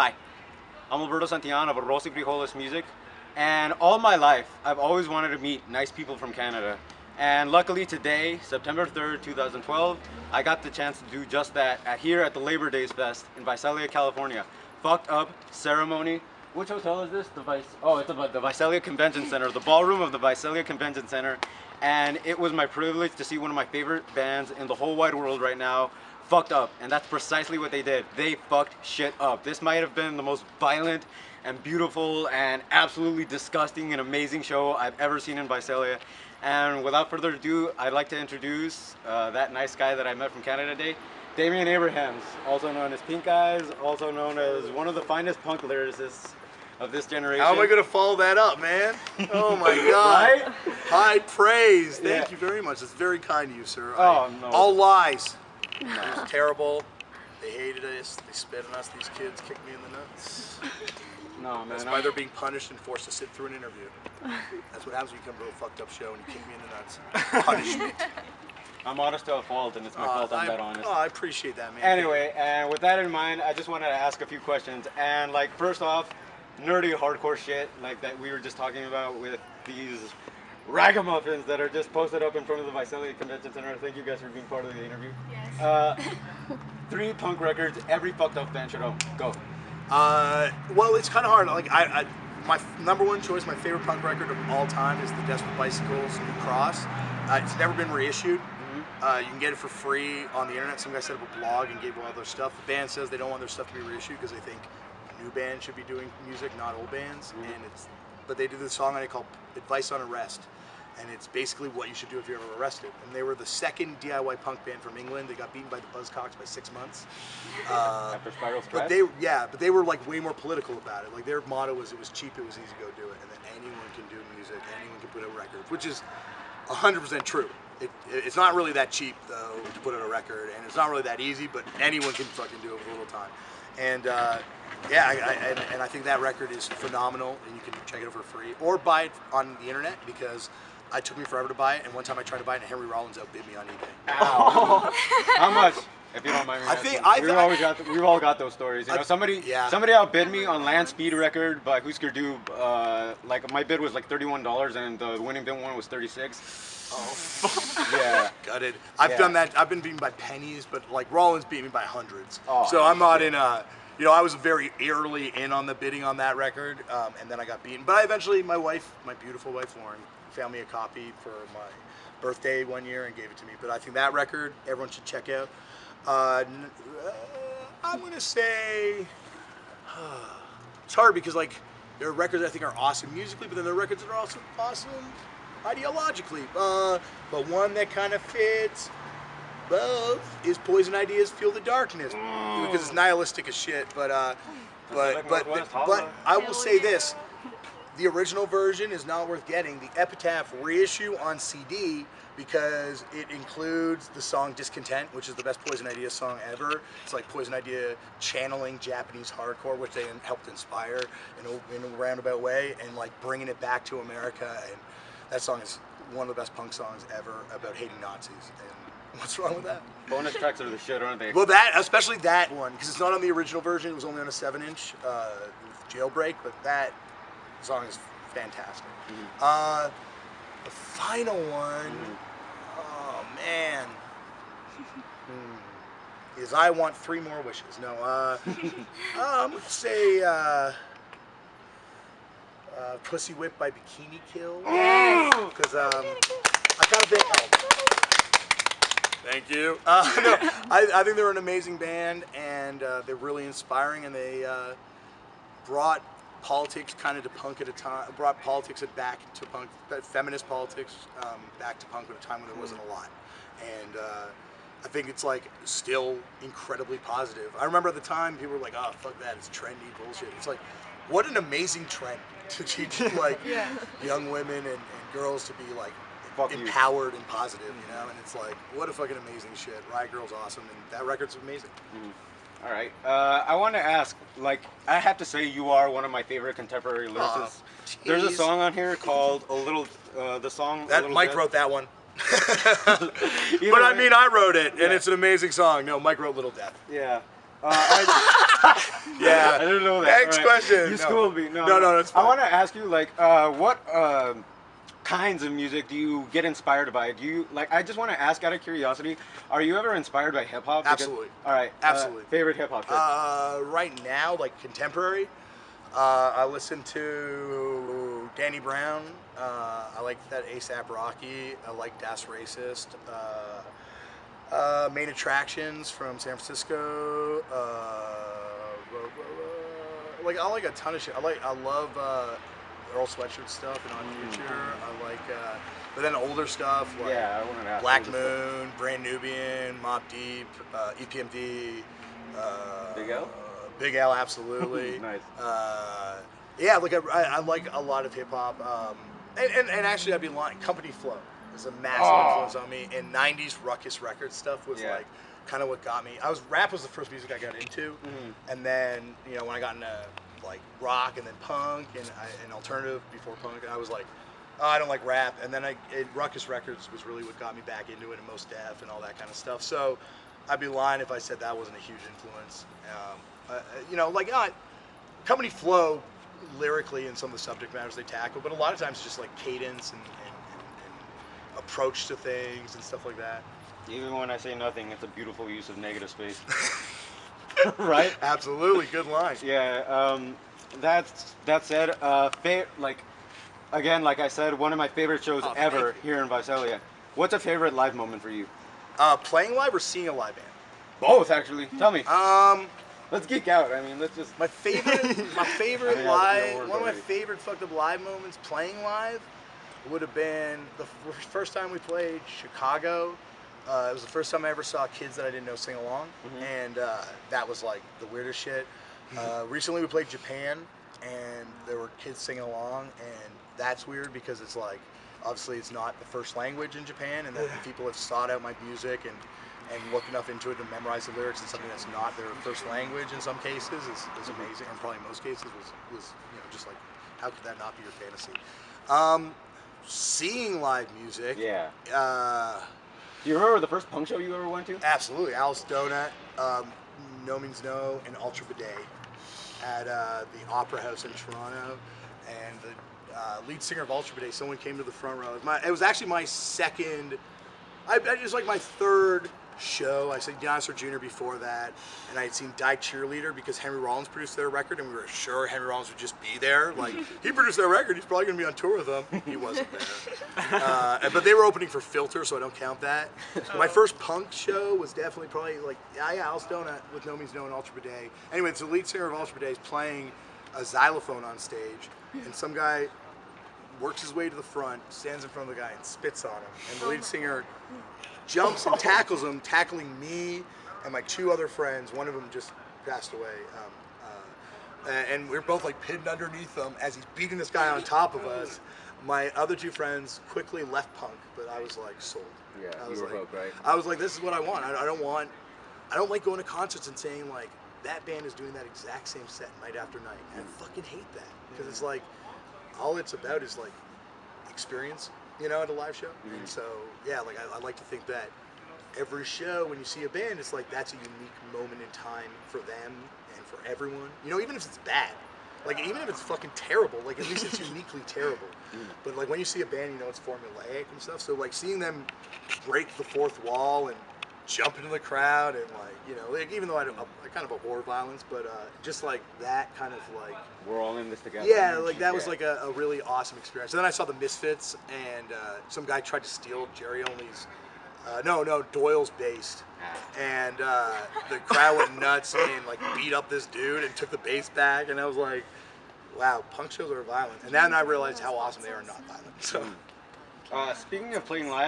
Hi, I'm Alberto Santillan of Arroz y Frijoles Music, and all my life I've always wanted to meet nice people from Canada. And luckily today, September 3rd, 2012, I got the chance to do just that here at the Labor Daze Fest in Visalia, California. Fucked up ceremony. Which hotel is this? It's the Visalia Convention Center, the ballroom of the Visalia Convention Center. And it was my privilege to see one of my favorite bands in the whole wide world right now fucked up, and that's precisely what they did. They fucked shit up. This might have been the most violent and beautiful and absolutely disgusting and amazing show I've ever seen in Visalia. And without further ado, I'd like to introduce that nice guy that I met from Canada today, Damian Abraham, also known as Pink Eyes, also known as one of the finest punk lyricists of this generation. How am I going to follow that up, man? Oh my God. Right? High praise. Thank you very much. It's very kind of you, sir. Oh, no. All lies. It was terrible. They hated us. They spit on us. These kids kicked me in the nuts. No, man. That's why they're being punished and forced to sit through an interview. That's what happens when you come to a fucked up show and you kick me in the nuts. Punishment. I'm honest to a fault, and it's my fault I'm that honest. Oh, I appreciate that, man. Anyway, and with that in mind, I just wanted to ask a few questions. And like, first off, nerdy hardcore shit like that we were just talking about with these ragamuffins that are just posted up in front of the Visalia Convention Center. Thank you guys for being part of the interview. Yes. 3 punk records every fucked up fan should own. Go. Well, it's kind of hard. Like my number one choice, my favorite punk record of all time is the Desperate Bicycles New Cross. It's never been reissued. You can get it for free on the internet. Some guy set up a blog and gave all their stuff. The band says they don't want their stuff to be reissued because they think new bands should be doing music, not old bands. But they do this song on it called Advice on Arrest. And it's basically what you should do if you're ever arrested. And they were the second DIY punk band from England. They got beaten by the Buzzcocks by 6 months. After Spiral Stress? But they were like way more political about it. Like their motto was it was cheap, it was easy to go do it. And then anyone can do music, anyone can put out records, which is 100% true. It's not really that cheap though to put out a record, and it's not really that easy, but anyone can fucking do it with a little time. And I think that record is phenomenal, and you can check it out for free or buy it on the internet because it took me forever to buy it, and one time I tried to buy it and Henry Rollins outbid me on eBay. Ow. How much? If you don't mind me asking. We've all got those stories. You know, somebody outbid me on Land Speed record by Husker Du. Like my bid was like $31 and the winning bid one was $36. Oh. Yeah. Gutted. I've done that. I've been beaten by pennies, but like Rollins beat me by hundreds. Oh, so I'm not in a. You know, I was very early in on the bidding on that record, and then I got beaten. But I eventually, my beautiful wife Lauren, found me a copy for my birthday one year and gave it to me. But I think that record everyone should check out. I'm gonna say it's hard because like there are records I think are awesome musically, but then there are records that are also awesome ideologically. But one that kind of fits both is Poison Ideas Feel the Darkness because it's nihilistic as shit. But I will say this: the original version is not worth getting. The Epitaph reissue on CD because it includes the song Discontent, which is the best Poison Idea song ever. It's like Poison Idea channeling Japanese hardcore, which they helped inspire in a roundabout way, and like bringing it back to America. And that song is one of the best punk songs ever about hating Nazis. And what's wrong with that? Bonus tracks are the shit, aren't they? Well, especially that one, because it's not on the original version. It was only on a 7-inch with Jailbreak, but that song is fantastic. The final one, oh man, is I Want 3 More Wishes. No, I'm gonna say Pussy Whip by Bikini Kill. Because I kind of think. Thank you. No, I think they're an amazing band, and they're really inspiring, and they brought politics kind of to punk at a time, brought politics back to punk, feminist politics back to punk at a time when there wasn't a lot. And I think it's like still incredibly positive. I remember at the time people were like, oh, fuck that, it's trendy bullshit. It's like, what an amazing trend to teach like young women and girls to be like empowered and positive, you know? And it's like, what a fucking amazing shit. Riot Girl's awesome, and that record's amazing. All right. I want to ask, like, I have to say you are one of my favorite contemporary lyricists. There's a song on here called A Little, the song... That Mike wrote that one. But I mean, I wrote it, and it's an amazing song. No, Mike wrote Little Death. Yeah. Yeah. I didn't know that. Next All right. question. You schooled me. No, No, that's fine. I want to ask you, like, what kinds of music do you get inspired by? Do you like? I just want to ask out of curiosity. Are you ever inspired by hip hop? Absolutely. All right. Absolutely. Favorite hip hop? Right now, like contemporary, I listen to Danny Brown. I like that ASAP Rocky. I like Das Racist. Main Attractions from San Francisco. Like I like a ton of shit. I love Earl Sweatshirt stuff and On Future. I like, but then older stuff like Yeah, I wanted to ask Black older stuff. Moon, Brand Nubian, Mobb Deep, EPMD. Big L? Big L, absolutely. Nice. Yeah, like I like a lot of hip hop. And actually, I'd be lying. Company Flow is a massive influence on me. And '90s ruckus record stuff was like kind of what got me. Rap was the first music I got into, and then when I got into like rock and then punk and alternative before punk, I was like, oh, I don't like rap. And then ruckus records was really what got me back into it, and Mos Def and all that kind of stuff. So I'd be lying if I said that wasn't a huge influence. Company Flow lyrically and some of the subject matters they tackle, but a lot of times just like cadence and approach to things and stuff like that. Even when I say nothing, it's a beautiful use of negative space. Right? Absolutely, good line. Yeah. That said, like I said, one of my favorite shows ever here in Visalia. What's a favorite live moment for you? Playing live or seeing a live band? Both, actually. Tell me. Let's geek out. I mean, let's just. My favorite live, one of my favorite fucked up live moments playing live would have been the first time we played Chicago. It was the first time I ever saw kids that I didn't know sing along, and that was like the weirdest shit. Recently we played Japan, and there were kids singing along, and that's weird because it's like, obviously it's not the first language in Japan, and that people have sought out my music and looked enough into it to memorize the lyrics, and something that's not their first language in some cases is amazing, and probably most cases was just like, how could that not be your fantasy? Seeing live music. Yeah. Do you remember the first punk show you ever went to? Absolutely. Alice Donut, No Means No, and Ultra Bidet at the Opera House in Toronto. And the lead singer of Ultra Bidet, someone came to the front row. It was actually my second, it was like my third show. I said Dinosaur Jr. before that, and I had seen Die Cheerleader because Henry Rollins produced their record, and we were sure Henry Rollins would just be there. Like, he produced their record, he's probably going to be on tour with them. He wasn't there. But they were opening for Filter, so I don't count that. My first punk show was definitely probably like, Alice Donut with No Means No and Ultra Bidet. Anyway, it's the lead singer of Ultra Bidet is playing a xylophone on stage, and some guy works his way to the front, stands in front of the guy, and spits on him. And the lead singer jumps and tackles him, tackling me and my two other friends. One of them just passed away. And we were both like pinned underneath him as he's beating this guy on top of us. My other two friends quickly left punk, but I was like sold. Yeah, I was you were like, hooked, right? I was like, this is what I want. I don't like going to concerts and saying like, that band is doing that exact same set night after night. And I fucking hate that. Because it's like, all it's about is like experience, at a live show. And so, yeah, like I like to think that every show, when you see a band, it's like that's a unique moment in time for them and for everyone. Even if it's bad, like even if it's fucking terrible, like at least it's uniquely terrible. But like when you see a band, it's formulaic and stuff. So like seeing them break the fourth wall and jump into the crowd and like even though I'm kind of a horror violence, but just like that kind of like, we're all in this together. yeah, like that was like a really awesome experience. And then I saw the Misfits, and some guy tried to steal Jerry Only's Doyle's bass, and the crowd went nuts and like beat up this dude and took the bass back, and I was like, wow, punk shows are violent. And then I realized how awesome they are not violent. So speaking of playing live,